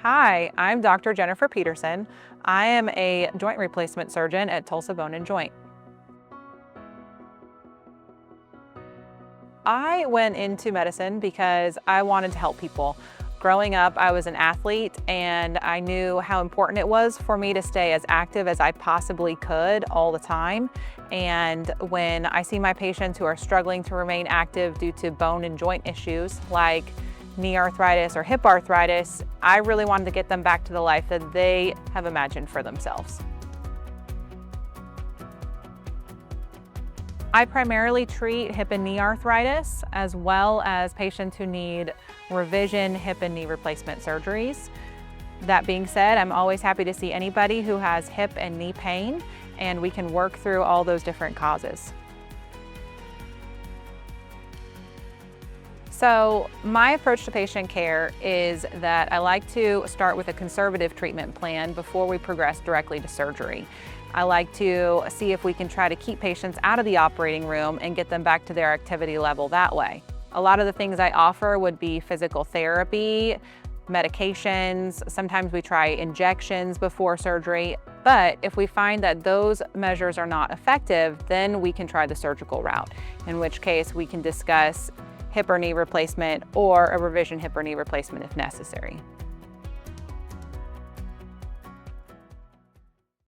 Hi, I'm Dr. Jennifer Peterson. I am a joint replacement surgeon at Tulsa Bone Joint. I went into medicine because I wanted to help people. Growing up, I was an athlete and I knew how important it was for me to stay as active as I possibly could all the time. And when I see my patients who are struggling to remain active due to bone and joint issues like knee arthritis or hip arthritis, I really wanted to get them back to the life that they have imagined for themselves. I primarily treat hip and knee arthritis, as well as patients who need revision hip and knee replacement surgeries. That being said, I'm always happy to see anybody who has hip and knee pain, and we can work through all those different causes. So my approach to patient care is that I like to start with a conservative treatment plan before we progress directly to surgery. I like to see if we can try to keep patients out of the operating room and get them back to their activity level that way. A lot of the things I offer would be physical therapy, medications, sometimes we try injections before surgery, but if we find that those measures are not effective, then we can try the surgical route, in which case we can discuss hip or knee replacement or a revision hip or knee replacement if necessary.